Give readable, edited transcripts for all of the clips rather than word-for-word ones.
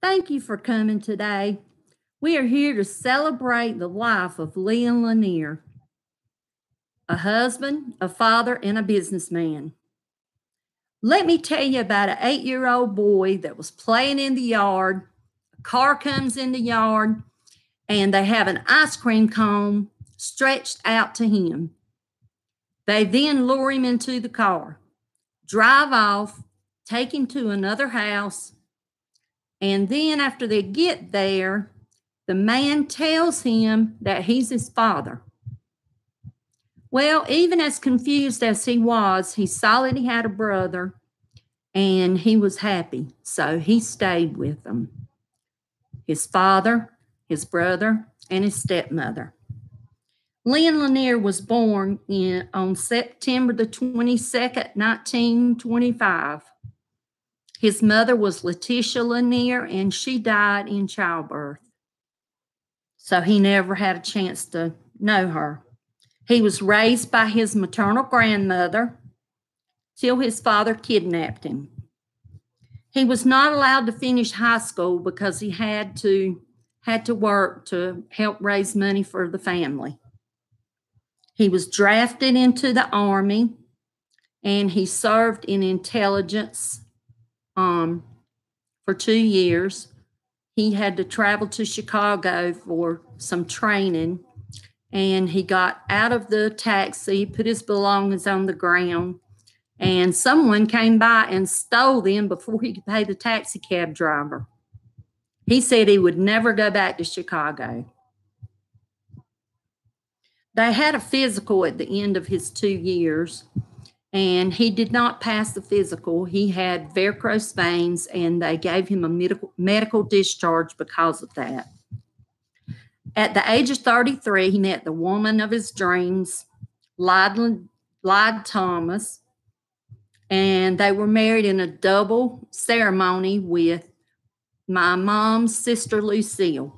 Thank you for coming today. We are here to celebrate the life of Leon Lanier, a husband, a father, and a businessman. Let me tell you about an 8-year-old boy that was playing in the yard. A car comes in the yard, and they have an ice cream cone stretched out to him. They then lure him into the car, drive off, take him to another house, and then after they get there, the man tells him that he's his father. Well, even as confused as he was, he saw that he had a brother, and he was happy, so he stayed with them. His father, his brother, and his stepmother. Leon Lanier was born on September the 22nd, 1925. His mother was Letitia Lanier, and she died in childbirth. So he never had a chance to know her. He was raised by his maternal grandmother till his father kidnapped him. He was not allowed to finish high school because he had to work to help raise money for the family. He was drafted into the Army, and he served in intelligence for 2 years. He had to travel to Chicago for some training, and he got out of the taxi, put his belongings on the ground, and someone came by and stole them before he could pay the taxi cab driver. He said he would never go back to Chicago. They had a physical at the end of his 2 years, and he did not pass the physical. He had varicose veins, and they gave him a medical discharge because of that. At the age of 33, he met the woman of his dreams, Lyde Thomas, and they were married in a double ceremony with my mom's sister, Lucille.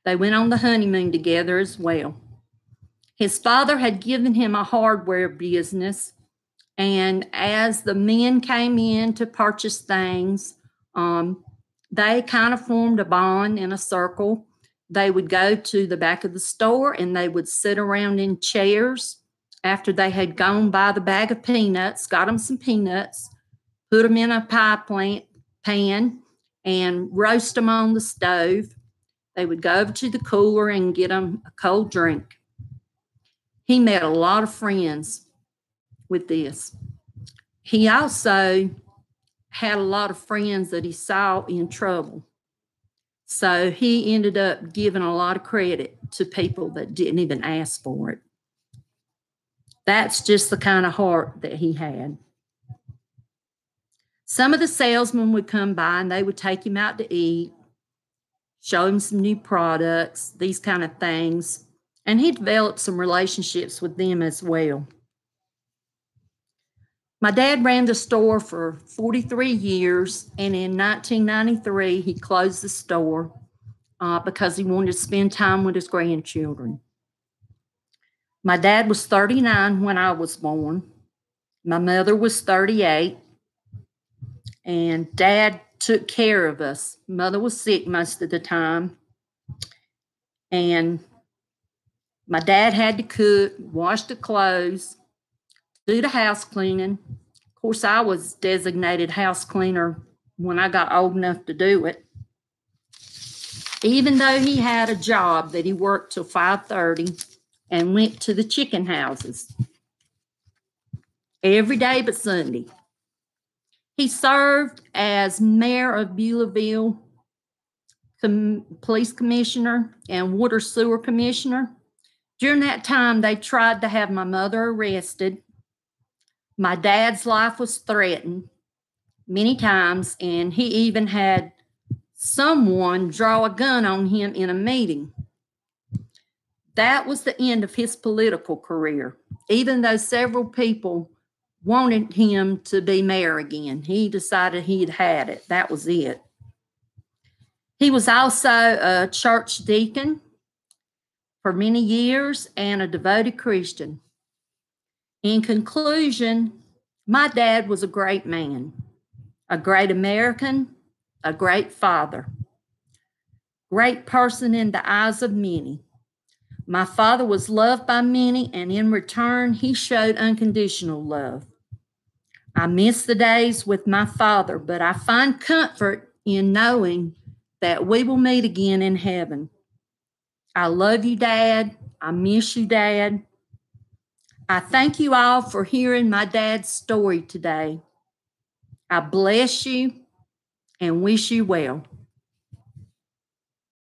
They went on the honeymoon together as well. His father had given him a hardware business, and as the men came in to purchase things, they kind of formed a bond in a circle. They would go to the back of the store, and they would sit around in chairs after they had gone by the bag of peanuts, got them some peanuts, put them in a pie pan, and roast them on the stove. They would go over to the cooler and get them a cold drink. He met a lot of friends with this. He also had a lot of friends that he saw in trouble. So he ended up giving a lot of credit to people that didn't even ask for it. That's just the kind of heart that he had. Some of the salesmen would come by, and they would take him out to eat, show him some new products, these kind of things. And he developed some relationships with them as well. My dad ran the store for 43 years, and in 1993, he closed the store because he wanted to spend time with his grandchildren. My dad was 39 when I was born. My mother was 38, and Dad took care of us. Mother was sick most of the time, and my dad had to cook, wash the clothes, do the house cleaning. Of course, I was designated house cleaner when I got old enough to do it. Even though he had a job that he worked till 5:30 and went to the chicken houses every day but Sunday. He served as mayor of Beulahville, police commissioner, and water sewer commissioner. During that time, they tried to have my mother arrested. My dad's life was threatened many times, and he even had someone draw a gun on him in a meeting. That was the end of his political career, even though several people wanted him to be mayor again. He decided he'd had it. That was it. He was also a church deacon for many years and a devoted Christian. In conclusion, my dad was a great man, a great American, a great father, great person in the eyes of many. My father was loved by many, and in return, he showed unconditional love. I miss the days with my father, but I find comfort in knowing that we will meet again in heaven. I love you, Dad. I miss you, Dad. I thank you all for hearing my dad's story today. I bless you and wish you well.